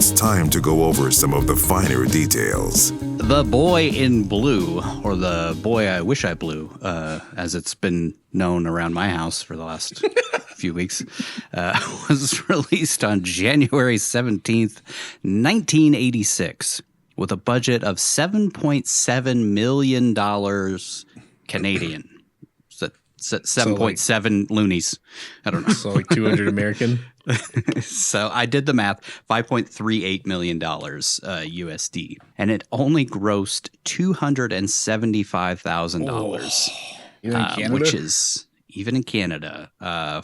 it's time to go over some of the finer details. The Boy in Blue, or The Boy I Wish I Blew, as it's been known around my house for the last few weeks, was released on January 17th, 1986, with a budget of $7.7 million Canadian. So 7.7 loonies. I don't know. So like 200 American. So I did the math, $5.38 million USD. And it only grossed $275,000. Even in Canada? Which is, even in Canada,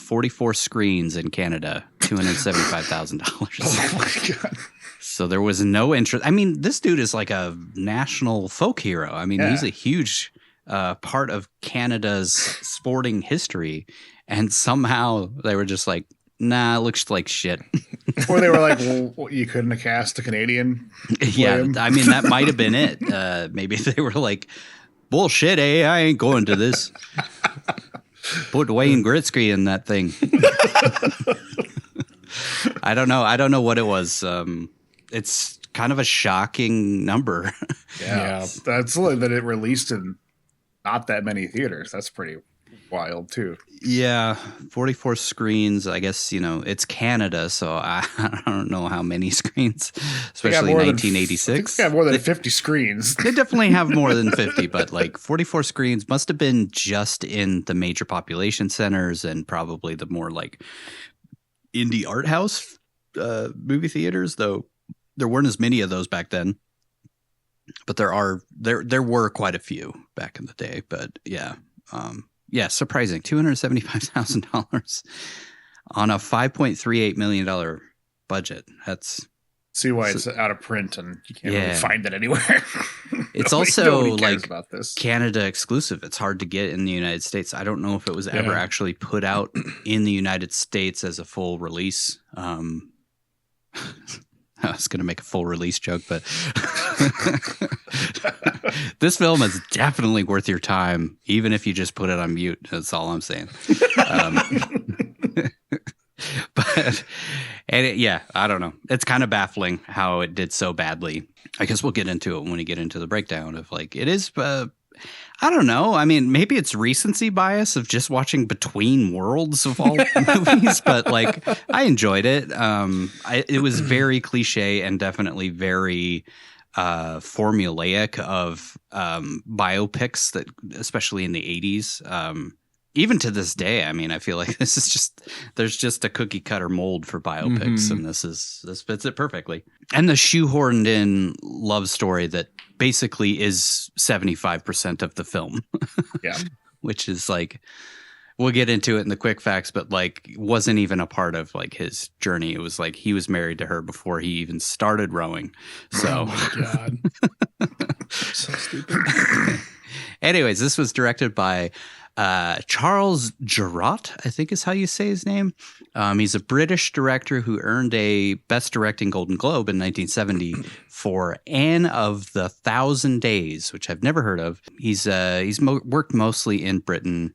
44 screens in Canada, $275,000. Oh my God. So there was no interest. I mean, this dude is like a national folk hero. I mean, he's a huge part of Canada's sporting history. And somehow they were just like, nah, it looks like shit. Or they were like, well, you couldn't have cast a Canadian. Yeah, I mean, that might have been it. Maybe they were like, bullshit, I ain't going to this. Put Wayne Gretzky in that thing. I don't know. I don't know what it was. It's kind of a shocking number. Yeah. That's like that it released in not that many theaters. That's pretty wild too. Yeah, 44 screens. I guess, it's Canada, so I don't know how many screens, especially 1986. They got more than 50 screens. They definitely have more than 50, but like 44 screens must have been just in the major population centers and probably the more like indie art house movie theaters, though there weren't as many of those back then. But there were quite a few back in the day. But yeah. Yeah, surprising. $275,000 on a $5.38 million budget. That's see why it's out of print and you can't really find it anywhere. It's also like about this. Canada exclusive. It's hard to get in the United States. I don't know if it was ever actually put out in the United States as a full release. I was going to make a full release joke, but this film is definitely worth your time, even if you just put it on mute. That's all I'm saying. I don't know. It's kind of baffling how it did so badly. I guess we'll get into it when we get into the breakdown of like, it is, I don't know. I mean, maybe it's recency bias of just watching Between Worlds of all movies, but like I enjoyed it. It was very cliche and definitely very formulaic of biopics that, especially in the 80s. Even to this day, I mean, I feel like there's just a cookie cutter mold for biopics, and this fits it perfectly. And the shoehorned in love story that basically is 75% of the film. Yeah. Which is like, we'll get into it in the quick facts, but like wasn't even a part of like his journey. It was like he was married to her before he even started rowing. So, oh my God. So stupid. Anyways, this was directed by Charles Jarrott, I think is how you say his name. He's a British director who earned a Best Directing Golden Globe in 1970 for Anne of the Thousand Days, which I've never heard of. He's worked mostly in Britain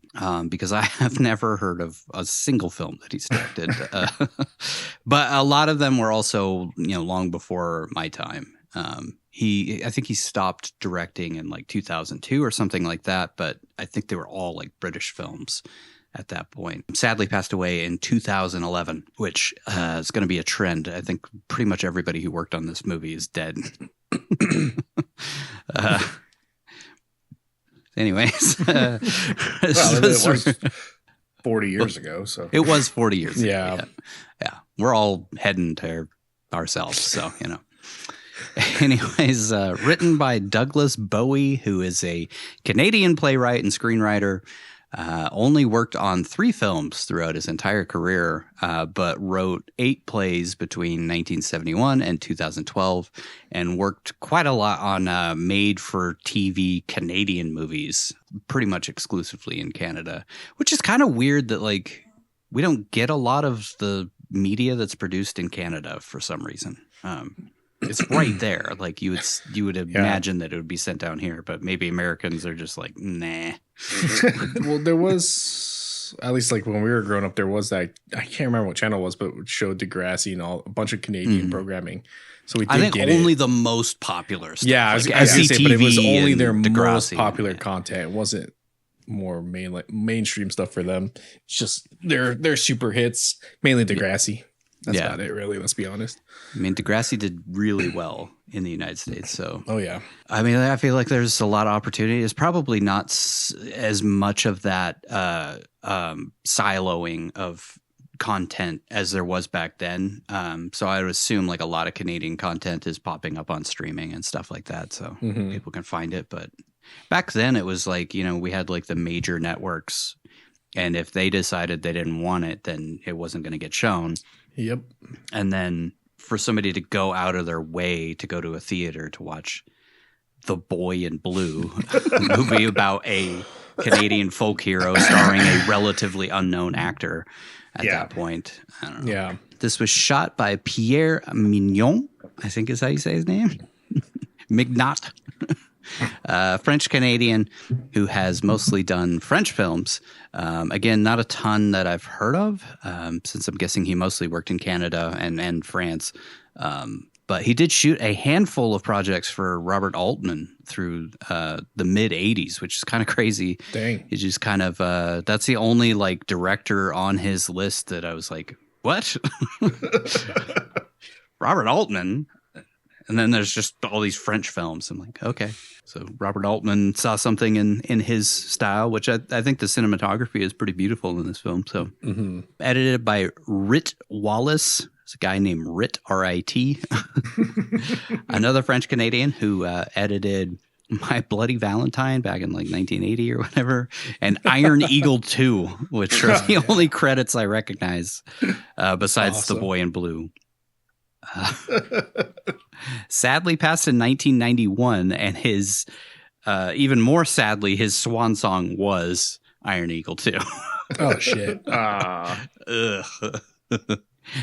because I have never heard of a single film that he's directed. But a lot of them were also, long before my time. I think he stopped directing in like 2002 or something like that, but I think they were all like British films at that point. Sadly passed away in 2011, which is going to be a trend. I think pretty much everybody who worked on this movie is dead. Anyways. Well, it was 40 years ago. So it was 40 years ago. Yeah. Yeah. We're all heading to ourselves. So, Anyways, written by Douglas Bowie, who is a Canadian playwright and screenwriter, only worked on 3 films throughout his entire career, but wrote 8 plays between 1971 and 2012, and worked quite a lot on made-for-TV Canadian movies, pretty much exclusively in Canada, which is kind of weird that, like, we don't get a lot of the media that's produced in Canada for some reason. It's right there. Like you would imagine that it would be sent down here, but maybe Americans are just like, nah. Well, there was was, at least like when we were growing up, there was that, I can't remember what channel it was, but it showed Degrassi and a bunch of Canadian programming. So we did I think get only it. the most popular stuff. Yeah, like I was gonna say, but it was SCTV only and their most Degrassi. popular content. It wasn't more mainstream stuff for them. It's just their super hits, mainly Degrassi. That's about it, really. Let's be honest. I mean, Degrassi did really well in the United States. So, Oh yeah, I mean, I feel like there's a lot of opportunity. It's probably not as much of that siloing of content as there was back then. So I would assume like a lot of Canadian content is popping up on streaming and stuff like that. So people can find it. But back then it was like, we had like the major networks. And if they decided they didn't want it, then it wasn't going to get shown. Yep. And then for somebody to go out of their way to go to a theater to watch The Boy in Blue, a movie about a Canadian folk hero starring a relatively unknown actor at that point. I don't know. Yeah. This was shot by Pierre Mignon, I think is how you say his name. Mignot. French Canadian who has mostly done French films. Again, not a ton that I've heard of, since I'm guessing he mostly worked in Canada and France. But he did shoot a handful of projects for Robert Altman through the mid 80s, which is kind of crazy. Dang. He's just kind of that's the only like director on his list that I was like, what? Robert Altman. And then there's just all these French films. I'm like, okay. So Robert Altman saw something in his style, which I think the cinematography is pretty beautiful in this film. So edited by Rit Wallace. There's a guy named Rit, R-I-T. Another French Canadian who edited My Bloody Valentine back in like 1980 or whatever. And Iron Eagle 2, which are the only credits I recognize besides The Boy in Blue. Sadly passed in 1991, and his even more sadly, his swan song was Iron Eagle 2. Oh shit.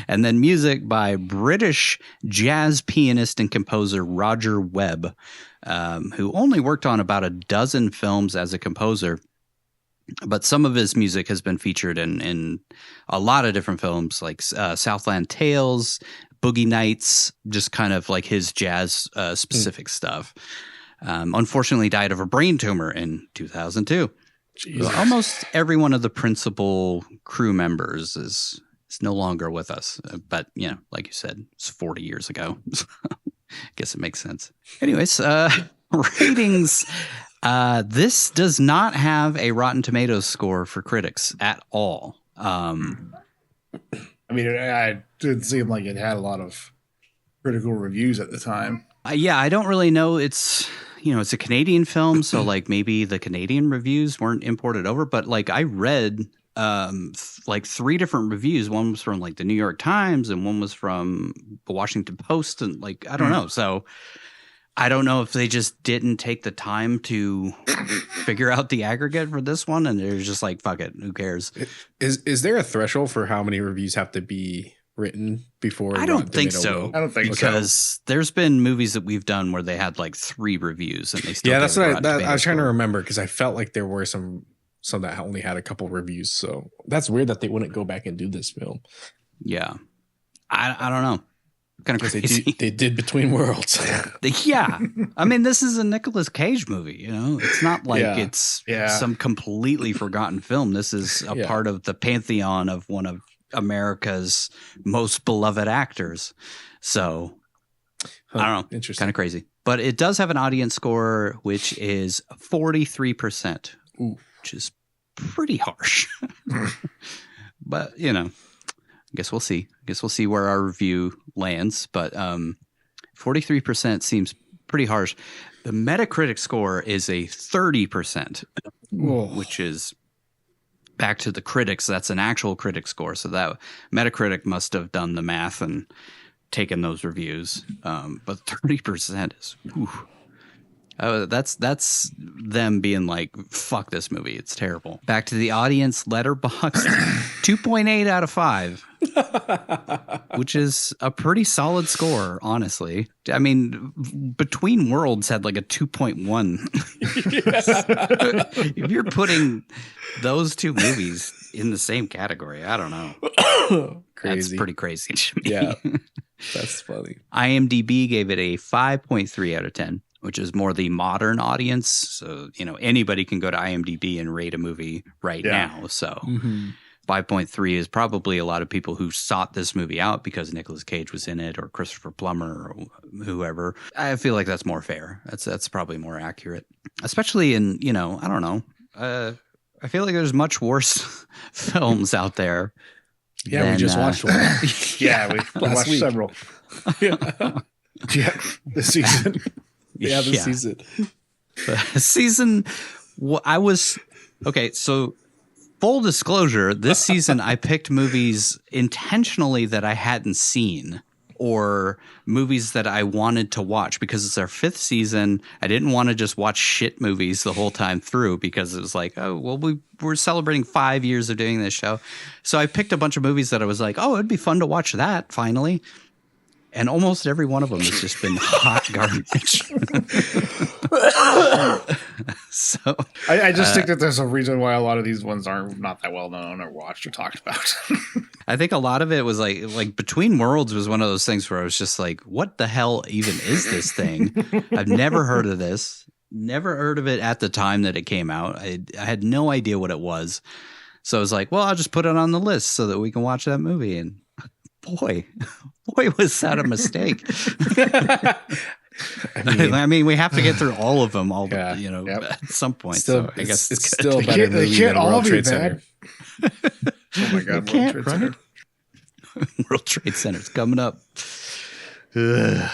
And then music by British jazz pianist and composer Roger Webb, who only worked on about a dozen films as a composer. But some of his music has been featured in a lot of different films like Southland Tales, Boogie Nights, just kind of like his jazz specific stuff. Unfortunately died of a brain tumor in 2002. So almost every one of the principal crew members is no longer with us. But, like you said, it's 40 years ago. I guess it makes sense. Anyways, ratings. This does not have a Rotten Tomatoes score for critics at all. I mean, it didn't seem like it had a lot of critical reviews at the time. Yeah, I don't really know. It's a Canadian film, so like maybe the Canadian reviews weren't imported over. But like I read like 3 different reviews. One was from like the New York Times, and one was from the Washington Post, and like I don't know. So I don't know if they just didn't take the time to figure out the aggregate for this one, and they're just like, fuck it, who cares? Is there a threshold for how many reviews have to be written before? I don't think so. I don't think because there's been movies that we've done where they had like 3 reviews and they still that's what I was trying to score. remember, because I felt like there were some that only had a couple reviews. So that's weird that they wouldn't go back and do this film. Yeah, I don't know. Kind of crazy. They did Between Worlds. Yeah. I mean, this is a Nicolas Cage movie, It's not like it's Yeah. some completely forgotten film. This is a part of the pantheon of one of America's most beloved actors. So, I don't know. Interesting. Kind of crazy. But it does have an audience score, which is 43%, which is pretty harsh. But, I guess we'll see. I guess we'll see where our review lands. But 43% seems pretty harsh. The Metacritic score is a 30%, which is back to the critics. That's an actual critic score. So that Metacritic must have done the math and taken those reviews. But 30% is, that's them being like, fuck this movie. It's terrible. Back to the audience letterbox, 2.8 out of 5. Which is a pretty solid score, honestly. I mean, Between Worlds had like a 2.1. If you're putting those 2 movies in the same category. I don't know. Crazy. That's pretty crazy to me. Yeah, that's funny. IMDb gave it a 5.3 out of 10, which is more the modern audience. So, anybody can go to IMDb and rate a movie right now. So 5.3 is probably a lot of people who sought this movie out because Nicolas Cage was in it or Christopher Plummer or whoever. I feel like that's more fair. That's probably more accurate, especially in, I don't know. I feel like there's much worse films out there. Yeah, we just watched one. Yeah, we watched week. several. Yeah, This season. this season. Season, okay, so full disclosure, this season I picked movies intentionally that I hadn't seen or movies that I wanted to watch because it's our 5th season. I didn't want to just watch shit movies the whole time through because it was like, oh, well, we're celebrating 5 years of doing this show. So I picked a bunch of movies that I was like, oh, it'd be fun to watch that finally. And almost every one of them has just been hot garbage. So I just think that there's a reason why a lot of these ones are not that well known or watched or talked about. I think a lot of it was like Between Worlds was one of those things where I was just like, what the hell even is this thing? I've never heard of this. Never heard of it at the time that it came out. I had no idea what it was. So I was like, well, I'll just put it on the list so that we can watch that movie. And boy, was that a mistake. I mean, we have to get through all of them, at some point. Still, so I guess it's still a better movie than World Trade Center. Oh my God, World Trade Center. World Trade Center's coming up. Ugh.